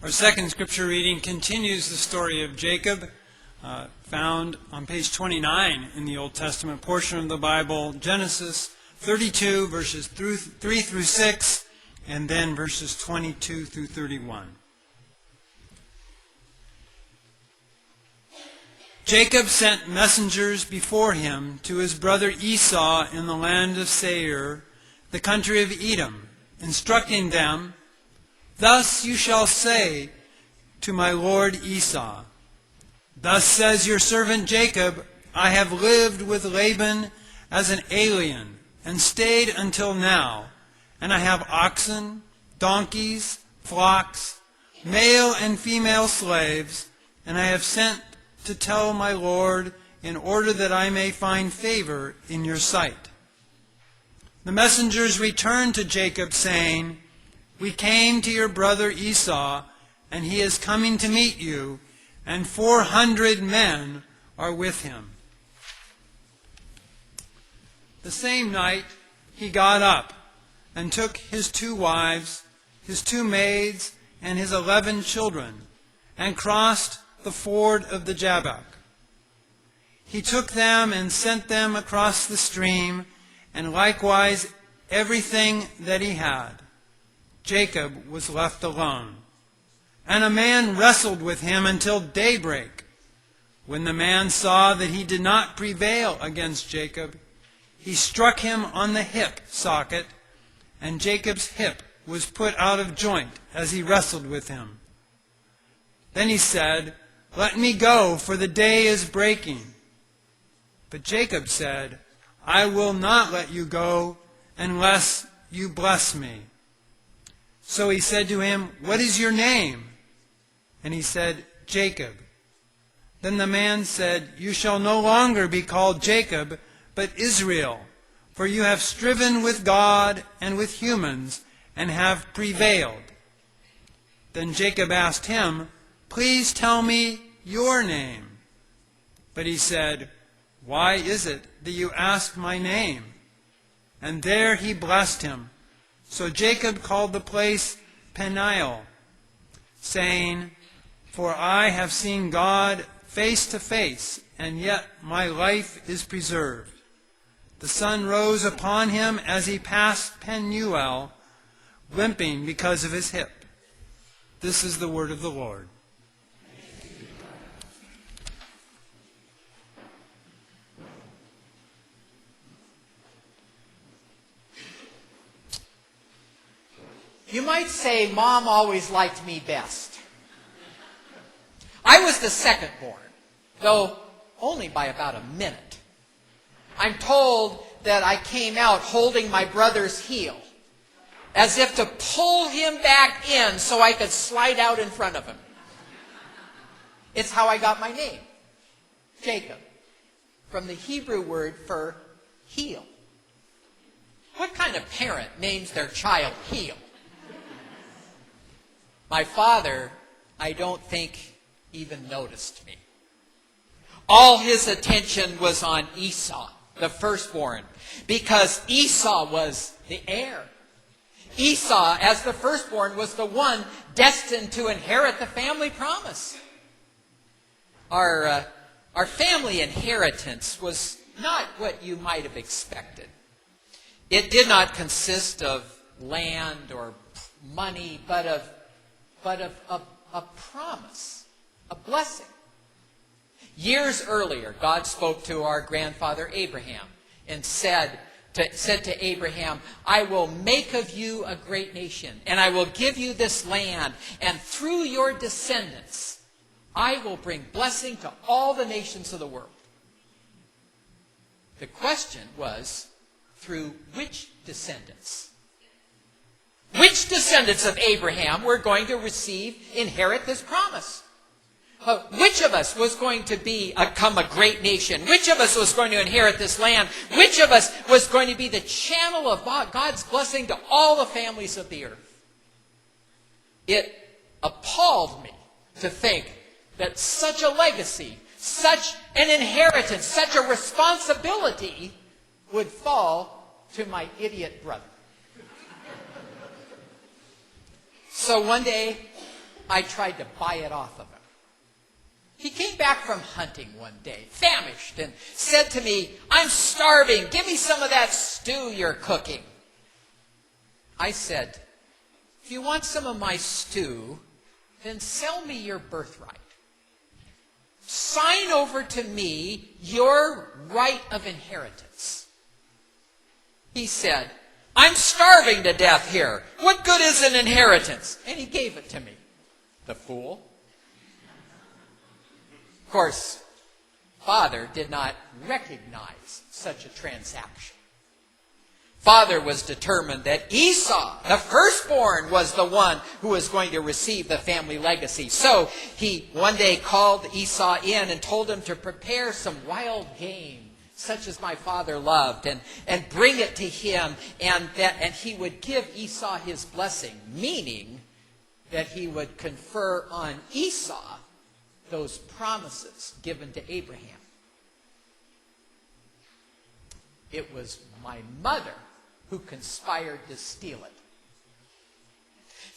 Our second scripture reading continues the story of Jacob, found on page 29 in the Old Testament portion of the Bible, Genesis 32, verses 3 through 6, and then verses 22 through 31. Jacob sent messengers before him to his brother Esau in the land of Seir, the country of Edom, instructing them, "Thus you shall say to my lord Esau, Thus says your servant Jacob, I have lived with Laban as an alien, and stayed until now, and I have oxen, donkeys, flocks, male and female slaves, and I have sent to tell my lord in order that I may find favor in your sight." The messengers returned to Jacob, saying, "We came to your brother Esau, and he is coming to meet you, and 400 men are with him." The same night he got up and took his 2 wives, his 2 maids, and his 11 children, and crossed the ford of the Jabbok. He took them and sent them across the stream, and likewise everything that he had. Jacob was left alone. And a man wrestled with him until daybreak. When the man saw that he did not prevail against Jacob, he struck him on the hip socket, and Jacob's hip was put out of joint as he wrestled with him. Then he said, "Let me go, for the day is breaking." But Jacob said, "I will not let you go unless you bless me." So he said to him, "What is your name?" And he said, "Jacob." Then the man said, "You shall no longer be called Jacob, but Israel, for you have striven with God and with humans, and have prevailed." Then Jacob asked him, "Please tell me your name." But he said, "Why is it that you ask my name?" And there he blessed him. So Jacob called the place Peniel, saying, "For I have seen God face to face, and yet my life is preserved." The sun rose upon him as he passed Penuel, limping because of his hip. This is the word of the Lord. You might say Mom always liked me best. I was the second born, though only by about a minute. I'm told that I came out holding my brother's heel, as if to pull him back in so I could slide out in front of him. It's how I got my name, Jacob, from the Hebrew word for heel. What kind of parent names their child heel? My father, I don't think, even noticed me. All his attention was on Esau, the firstborn, because Esau was the heir. Esau, as the firstborn, was the one destined to inherit the family promise. Our family inheritance was not what you might have expected. It did not consist of land or money, but of a promise, a blessing. Years earlier, God spoke to our grandfather Abraham and said to Abraham, "I will make of you a great nation, and I will give you this land, and through your descendants, I will bring blessing to all the nations of the world." The question was, through which descendants? Which descendants of Abraham were going to inherit this promise? Which of us was going to become a great nation? Which of us was going to inherit this land? Which of us was going to be the channel of God's blessing to all the families of the earth? It appalled me to think that such a legacy, such an inheritance, such a responsibility would fall to my idiot brother. So one day, I tried to buy it off of him. He came back from hunting one day, famished, and said to me, "I'm starving. Give me some of that stew you're cooking." I said, "If you want some of my stew, then sell me your birthright. Sign over to me your right of inheritance." He said, "I'm starving to death here. What good is an inheritance?" And he gave it to me. The fool. Of course, Father did not recognize such a transaction. Father was determined that Esau, the firstborn, was the one who was going to receive the family legacy. So he one day called Esau in and told him to prepare some wild game, such as my father loved, and bring it to him, and he would give Esau his blessing, meaning that he would confer on Esau those promises given to Abraham. It was my mother who conspired to steal it.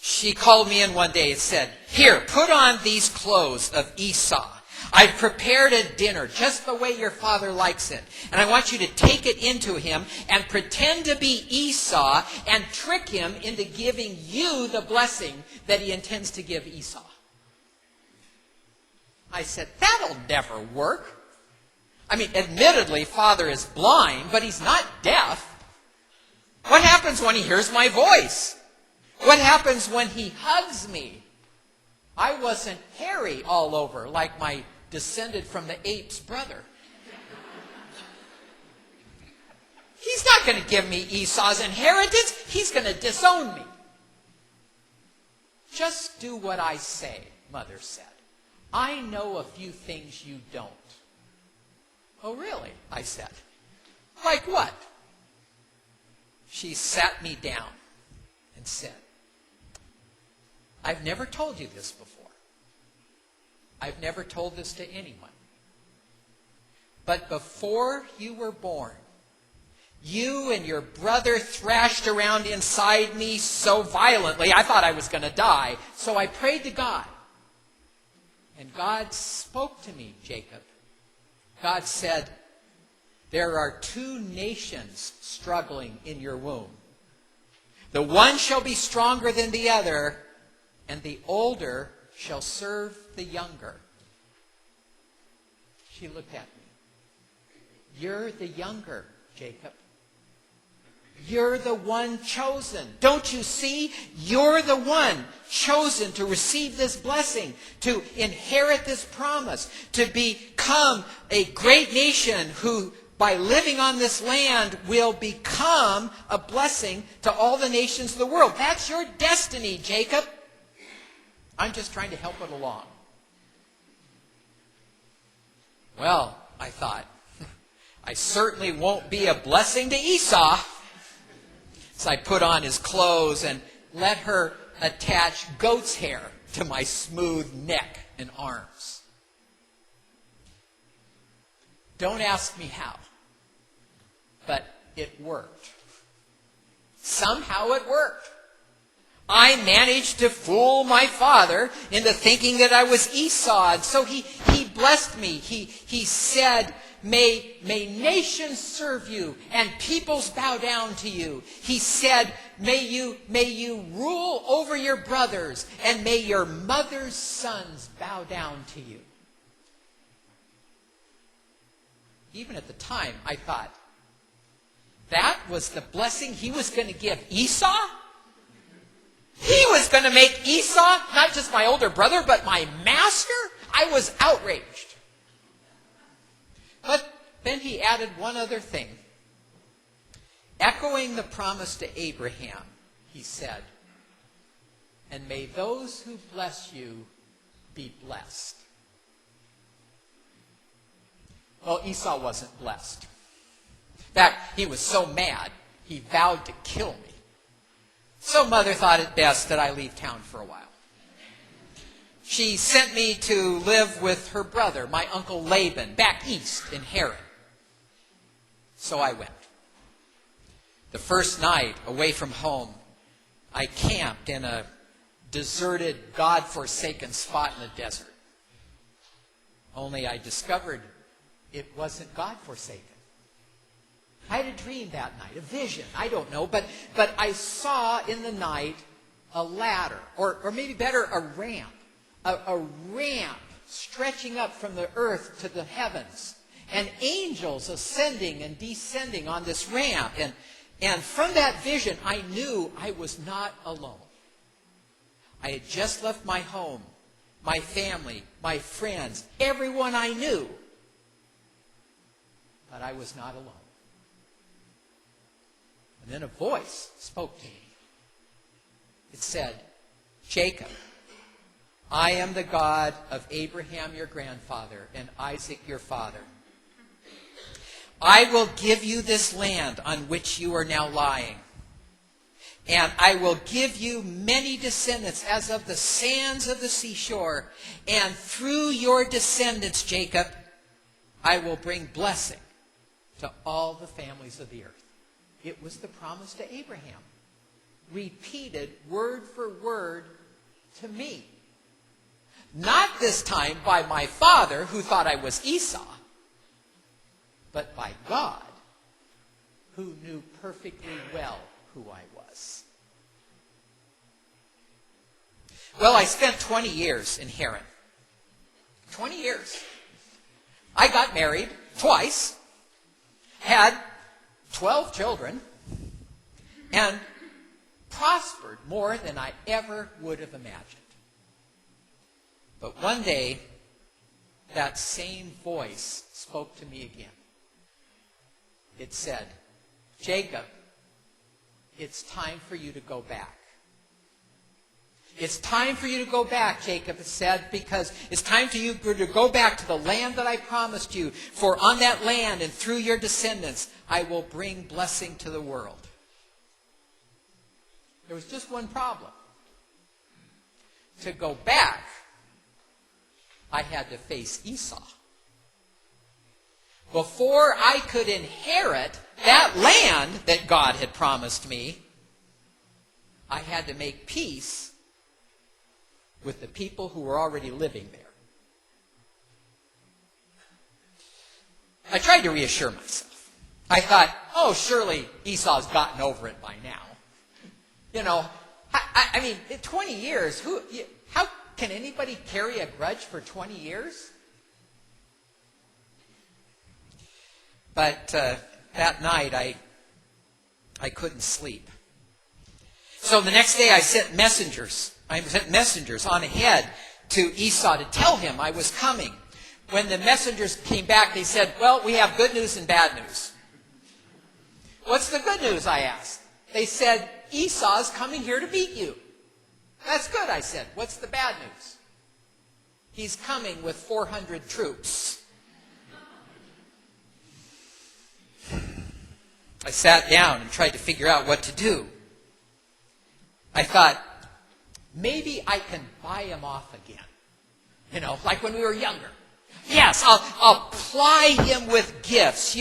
She called me in one day and said, "Here, put on these clothes of Esau. I've prepared a dinner just the way your father likes it. And I want you to take it into him and pretend to be Esau and trick him into giving you the blessing that he intends to give Esau." I said, "That'll never work. I mean, admittedly, Father is blind, but he's not deaf. What happens when he hears my voice? What happens when he hugs me? I wasn't hairy all over like my descended from the ape's brother. He's not going to give me Esau's inheritance. He's going to disown me." "Just do what I say," Mother said. "I know a few things you don't." "Oh, really?" I said. "Like what?" She sat me down and said, "I've never told you this before. I've never told this to anyone. But before you were born, you and your brother thrashed around inside me so violently, I thought I was going to die. So I prayed to God. And God spoke to me, Jacob. God said, 'There are two nations struggling in your womb. The one shall be stronger than the other, and the older shall serve the younger.'" She looked at me. "You're the younger, Jacob. You're the one chosen. Don't you see? You're the one chosen to receive this blessing, to inherit this promise, to become a great nation who, by living on this land, will become a blessing to all the nations of the world. That's your destiny, Jacob. I'm just trying to help it along." Well, I thought, I certainly won't be a blessing to Esau. So I put on his clothes and let her attach goat's hair to my smooth neck and arms. Don't ask me how, but it worked. Somehow it worked. I managed to fool my father into thinking that I was Esau. And so he blessed me. He said, May nations serve you and peoples bow down to you. He said, may you rule over your brothers, and may your mother's sons bow down to you." Even at the time, I thought, that was the blessing he was going to give Esau? He was going to make Esau not just my older brother, but my master? I was outraged. But then he added one other thing. Echoing the promise to Abraham, he said, "And may those who bless you be blessed." Well, Esau wasn't blessed. In fact, he was so mad, he vowed to kill me. So Mother thought it best that I leave town for a while. She sent me to live with her brother, my uncle Laban, back east in Haran. So I went. The first night away from home, I camped in a deserted, God-forsaken spot in the desert. Only I discovered it wasn't God-forsaken. I had a dream that night, a vision, I don't know, but I saw in the night a ladder, or maybe better, a ramp. A ramp stretching up from the earth to the heavens. And angels ascending and descending on this ramp. And from that vision, I knew I was not alone. I had just left my home, my family, my friends, everyone I knew. But I was not alone. And then a voice spoke to me. It said, Jacob, I am the God of Abraham your grandfather and Isaac your father. I will give you this land on which you are now lying. And I will give you many descendants as of the sands of the seashore. And through your descendants, Jacob, I will bring blessing to all the families of the earth. It was the promise to Abraham, repeated word for word to me. Not this time by my father, who thought I was Esau, but by God, who knew perfectly well who I was. Well, I spent 20 years in Haran. 20 years. I got married twice, had 12 children, and prospered more than I ever would have imagined. But one day, that same voice spoke to me again. It said, Jacob, it's time for you to go back. It's time for you to go back, Jacob said, because it's time for you to go back to the land that I promised you. For on that land and through your descendants, I will bring blessing to the world. There was just one problem. To go back, I had to face Esau. Before I could inherit that land that God had promised me, I had to make peace with the people who were already living there. I tried to reassure myself. I thought, oh, surely Esau's gotten over it by now. You know, I mean, 20 years, how can anybody carry a grudge for 20 years? But that night, I couldn't sleep. So the next day, I sent messengers on ahead to Esau to tell him I was coming. When the messengers came back, they said, well, we have good news and bad news. What's the good news, I asked. They said, Esau's coming here to beat you. That's good, I said. What's the bad news? He's coming with 400 troops. I sat down and tried to figure out what to do. I thought, maybe I can buy him off again. You know, like when we were younger. Yes, I'll ply him with gifts,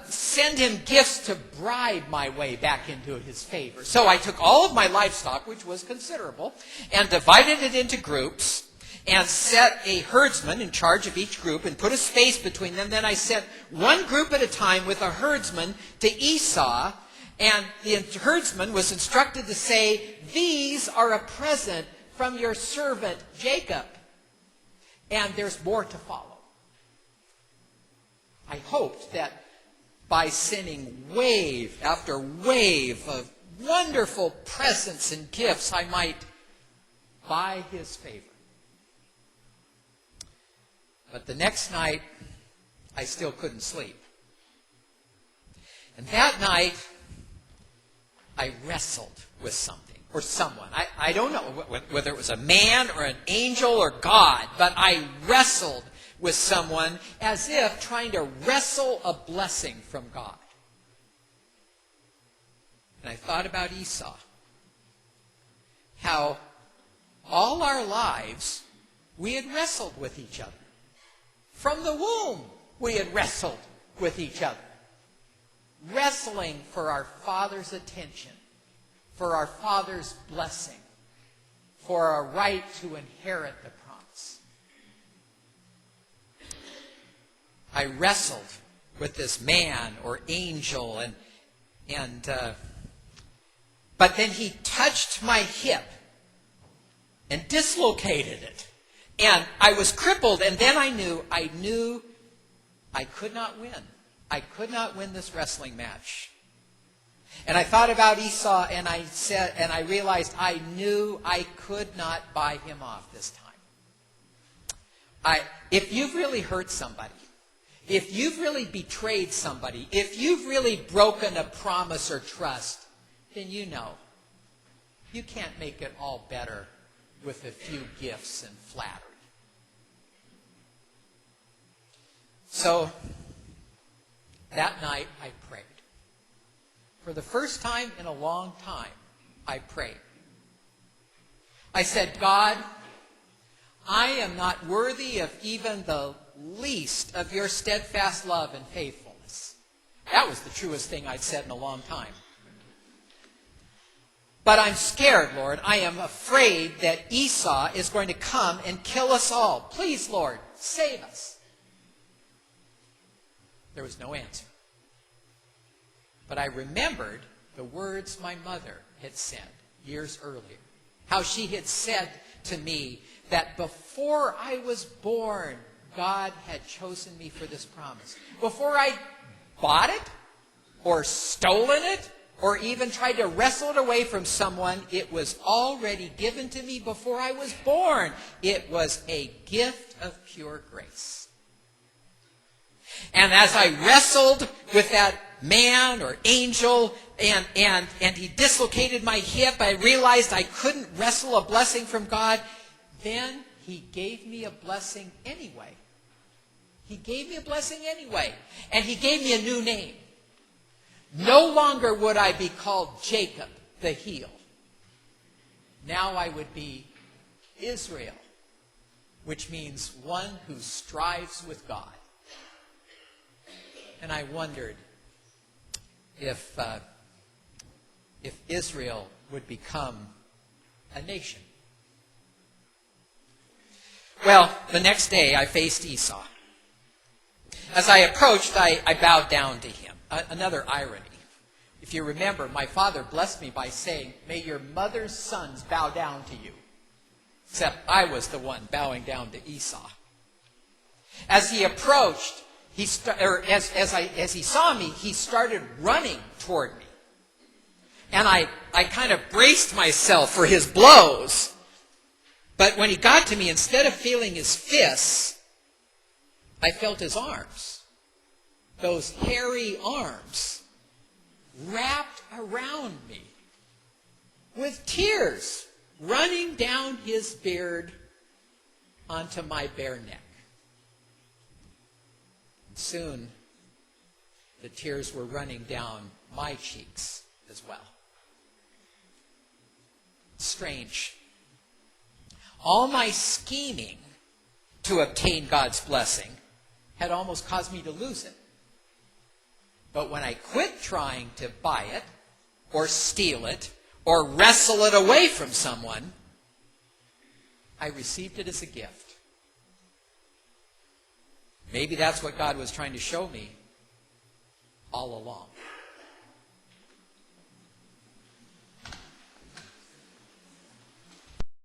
send him gifts to bribe my way back into his favor. So I took all of my livestock, which was considerable, and divided it into groups, and set a herdsman in charge of each group, and put a space between them. Then I sent one group at a time with a herdsman to Esau, and the herdsman was instructed to say, these are a present from your servant Jacob. And there's more to follow. I hoped that by sending wave after wave of wonderful presents and gifts, I might buy his favor. But the next night, I still couldn't sleep. And that night, I wrestled with something. Or someone. I don't know whether it was a man or an angel or God, but I wrestled with someone as if trying to wrestle a blessing from God. And I thought about Esau. How all our lives we had wrestled with each other. From the womb we had wrestled with each other. Wrestling for our Father's attention. for our Father's blessing, for our right to inherit the promise. I wrestled with this man or angel, but then he touched my hip and dislocated it. And I was crippled, and then I knew I could not win. I could not win this wrestling match. And I thought about Esau, and I realized I knew I could not buy him off this time. If you've really hurt somebody, if you've really betrayed somebody, if you've really broken a promise or trust, then you know you can't make it all better with a few gifts and flattery. So, that night I prayed. For the first time in a long time, I prayed. I said, God, I am not worthy of even the least of your steadfast love and faithfulness. That was the truest thing I'd said in a long time. But I'm scared, Lord. I am afraid that Esau is going to come and kill us all. Please, Lord, save us. There was no answer. But I remembered the words my mother had said years earlier. How she had said to me that before I was born, God had chosen me for this promise. Before I bought it, or stolen it, or even tried to wrestle it away from someone, it was already given to me before I was born. It was a gift of pure grace. And as I wrestled with that man or angel, and he dislocated my hip, I realized I couldn't wrestle a blessing from God. Then he gave me a blessing anyway. He gave me a blessing anyway. And he gave me a new name. No longer would I be called Jacob, the heel. Now I would be Israel, which means one who strives with God. And I wondered if Israel would become a nation. Well, the next day I faced Esau. As I approached, I bowed down to him. Another irony. If you remember, my father blessed me by saying, "May your mother's sons bow down to you." Except I was the one bowing down to Esau. As he approached, as he saw me, he started running toward me. And I kind of braced myself for his blows. But when he got to me, instead of feeling his fists, I felt his arms. Those hairy arms wrapped around me with tears running down his beard onto my bare neck. And soon, the tears were running down my cheeks as well. Strange. All my scheming to obtain God's blessing had almost caused me to lose it. But when I quit trying to buy it, or steal it, or wrestle it away from someone, I received it as a gift. Maybe that's what God was trying to show me all along.